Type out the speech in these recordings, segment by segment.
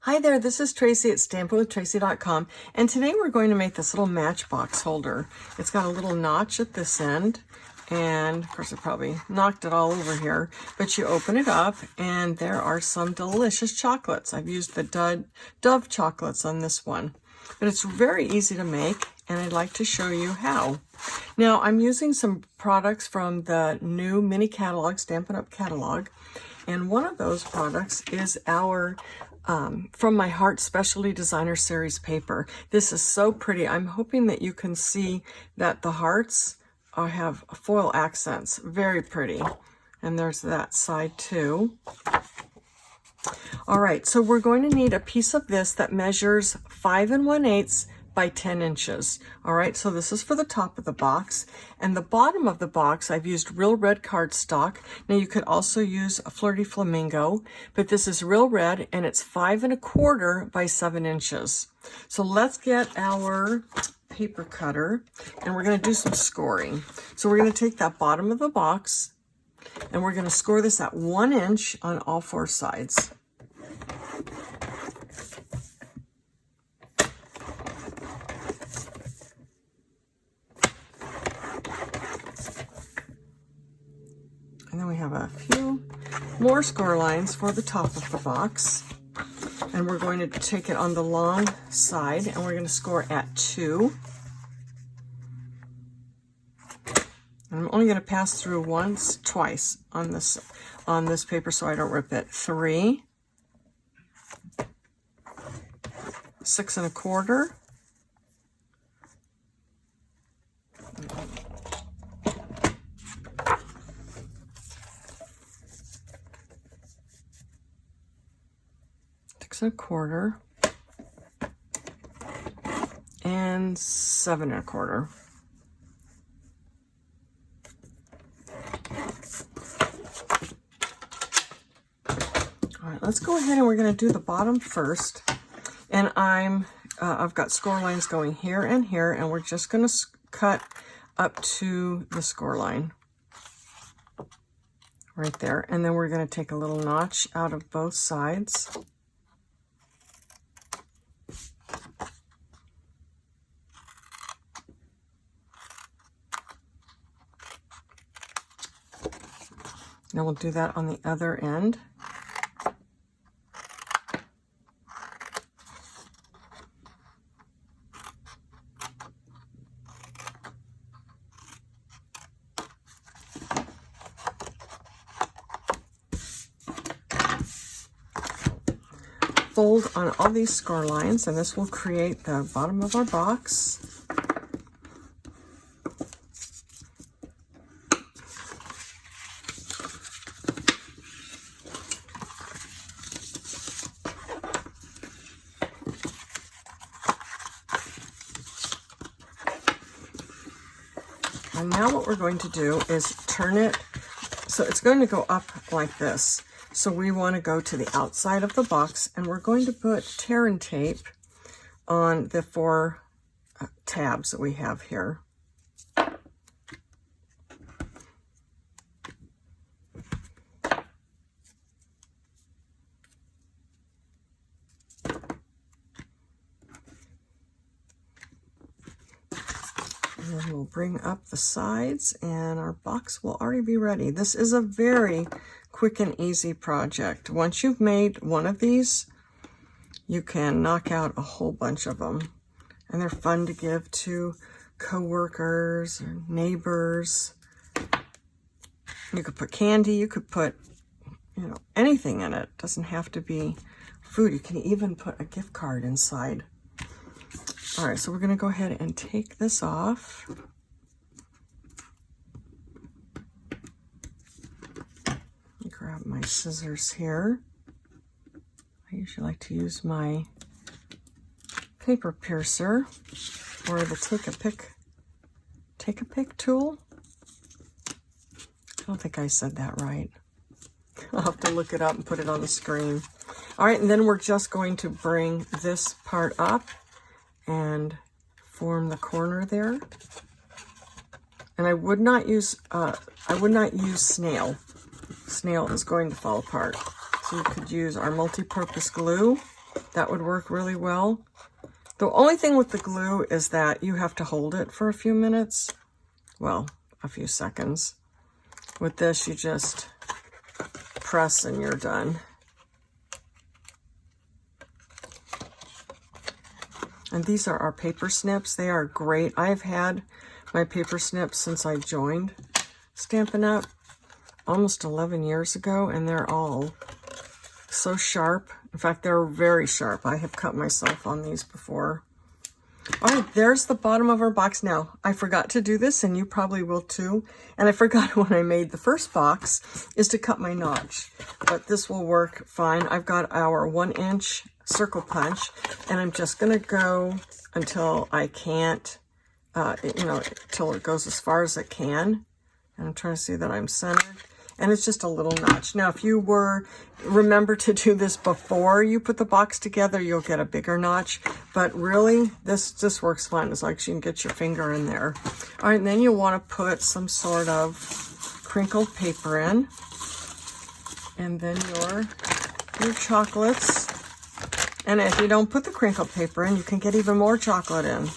Hi there, this is Tracy at stampinwithtracy.com, and today we're going to make this little Matchbox holder. It's got a little notch at this end, and of course I probably knocked it all over here, but you open it up and there are some delicious chocolates. I've used the Dove chocolates on this one, but it's very easy to make and I'd like to show you how. Now I'm using some products from the new mini catalog, Stampin Up catalog, and one of those products is our from my Heart Specialty Designer Series paper. This is so pretty. I'm hoping that you can see that the hearts have foil accents. Very pretty. And there's that side too. All right, so we're going to need a piece of this that measures 5 1/8 by 10 inches. All right, so this is for the top of the box. And the bottom of the box, I've used real red cardstock. Now you could also use a Flirty Flamingo, but this is real red and it's 5 1/4 by 7 inches. So let's get our paper cutter and we're gonna do some scoring. So we're gonna take that bottom of the box and we're gonna score this at 1 inch on all 4 sides. And then we have a few more score lines for the top of the box. And we're going to take it on the long side and we're going to score at 2. And I'm only going to pass through twice on this paper so I don't rip it. 3, 6 1/4. A quarter and 7 1/4. All right, let's go ahead and we're going to do the bottom first. And I've got score lines going here, and we're just going to cut up to the score line right there. And then we're going to take a little notch out of both sides. Now we'll do that on the other end. Fold on all these score lines, and this will create the bottom of our box. And now what we're going to do is turn it, so it's going to go up like this. So we want to go to the outside of the box and we're going to put tear and tape on the 4 tabs that we have here. And then we'll bring up the sides and our box will already be ready. This is a very quick and easy project. Once you've made one of these, you can knock out a whole bunch of them. And they're fun to give to coworkers or neighbors. You could put candy, you could put, anything in it. It doesn't have to be food. You can even put a gift card inside. All right, so we're going to go ahead and take this off. Grab my scissors here. I usually like to use my paper piercer or the take a pick tool. I don't think I said that right. I'll have to look it up and put it on the screen. All right, and then we're just going to bring this part up and form the corner there. And I would not use snail. Snail is going to fall apart. So you could use our multi-purpose glue that would work really well. The only thing with the glue is that you have to hold it for a few minutes. Well, a few seconds. With this, you just press and you're done. And these are our paper snips. They are great. I've had my paper snips since I joined Stampin' Up! Almost 11 years ago, and they're all so sharp. In fact, they're very sharp. I have cut myself on these before. All right, there's the bottom of our box. Now, I forgot to do this, and you probably will too. And I forgot when I made the first box is to cut my notch, but this will work fine. I've got our 1-inch circle punch, and I'm just gonna go until I can't, till it goes as far as it can. And I'm trying to see that I'm centered. And it's just a little notch. Now, if you remember to do this before you put the box together, you'll get a bigger notch. But really, this works fine as long as you can get your finger in there. All right, and then you'll want to put some sort of crinkled paper in. And then your chocolates. And if you don't put the crinkled paper in, you can get even more chocolate in.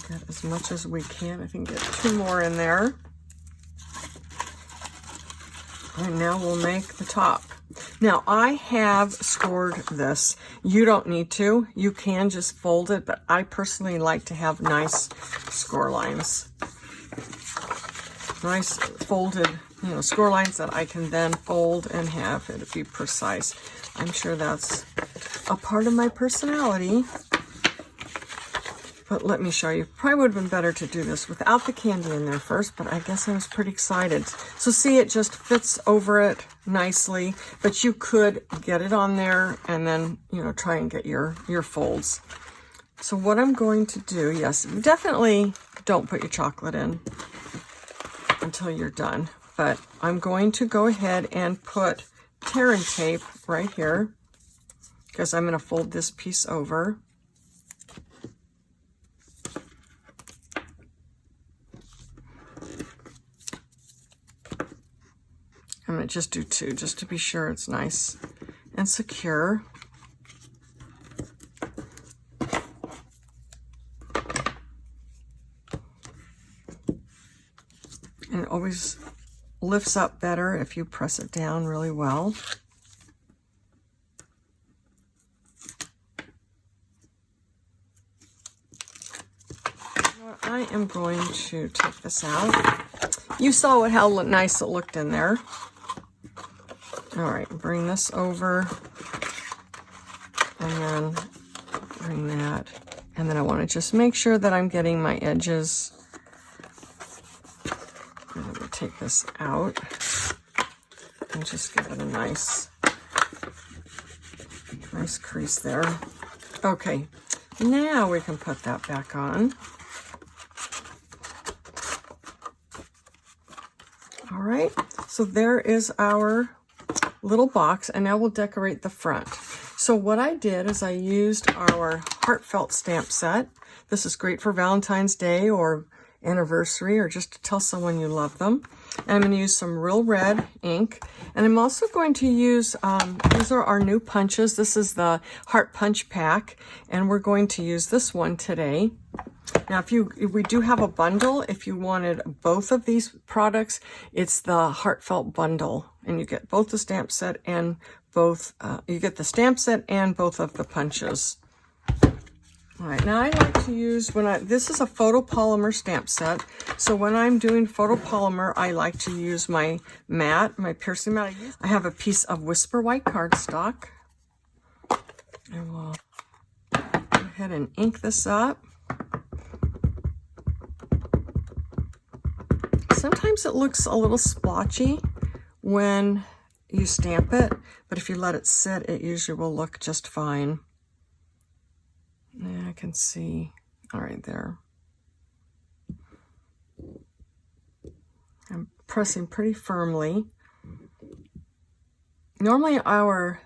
Get as much as we can. I think get 2 more in there. And now we'll make the top. Now I have scored this. You don't need to. You can just fold it, but I personally like to have nice score lines. Nice folded, score lines that I can then fold and have it be precise. I'm sure that's a part of my personality. But let me show you. Probably would have been better to do this without the candy in there first, but I guess I was pretty excited. So see, it just fits over it nicely, but you could get it on there and then, try and get your folds. So what I'm going to do, yes, definitely don't put your chocolate in until you're done. But I'm going to go ahead and put tear and tape right here because I'm going to fold this piece over. I'm going to just do 2, just to be sure it's nice and secure. And it always lifts up better if you press it down really well. I am going to take this out. You saw how nice it looked in there. All right, bring this over and then bring that. And then I want to just make sure that I'm getting my edges. I'm going to take this out and just give it a nice crease there. Okay, now we can put that back on. All right, so there is our little box, and now we'll decorate the front. So what I did is I used our Heartfelt Stamp Set. This is great for Valentine's Day or anniversary or just to tell someone you love them. And I'm going to use some real red ink, and I'm also going to use, these are our new punches. This is the Heart Punch Pack, and we're going to use this one today. Now, if we do have a bundle, if you wanted both of these products, it's the Heartfelt Bundle, and you get both the stamp set and both, you get the stamp set and both of the punches. All right, now I like to use, this is a photopolymer stamp set, so when I'm doing photopolymer, I like to use my mat, my piercing mat. I have a piece of Whisper White cardstock, and we'll go ahead and ink this up. Sometimes it looks a little splotchy when you stamp it, but if you let it sit, it usually will look just fine. Yeah, I can see, all right there. I'm pressing pretty firmly. Normally our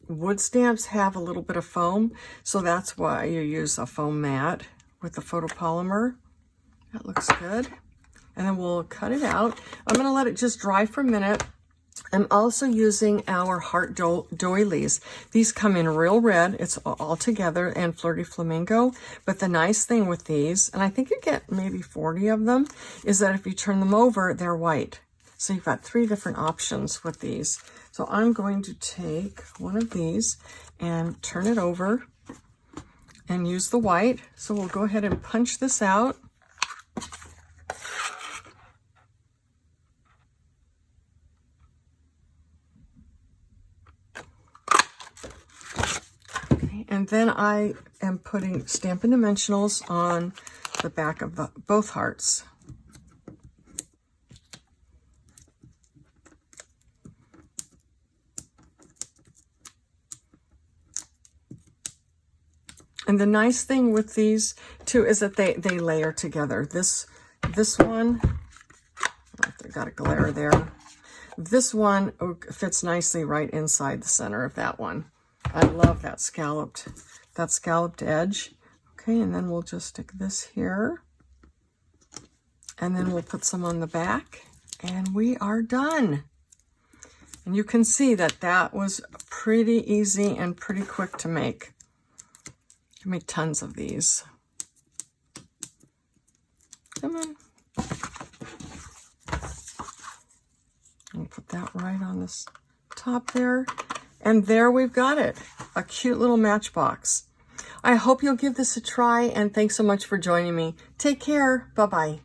wood stamps have a little bit of foam, so that's why you use a foam mat with the photopolymer. That looks good. And then we'll cut it out. I'm going to let it just dry for a minute. I'm also using our Heart Doilies. These come in real red, it's all together, and Flirty Flamingo. But the nice thing with these, and I think you get maybe 40 of them, is that if you turn them over, they're white. So you've got 3 different options with these. So I'm going to take one of these and turn it over and use the white. So we'll go ahead and punch this out. And then I am putting Stampin' Dimensionals on the back of both hearts. And the nice thing with these too is that they layer together. This one, I got a glare there. This one fits nicely right inside the center of that one. I love that scalloped edge. Okay, and then we'll just stick this here. And then we'll put some on the back, and we are done. And you can see that that was pretty easy and pretty quick to make. I make tons of these. Come on. And put that right on this top there. And there we've got it, a cute little Matchbox. I hope you'll give this a try, and thanks so much for joining me. Take care. Bye-bye.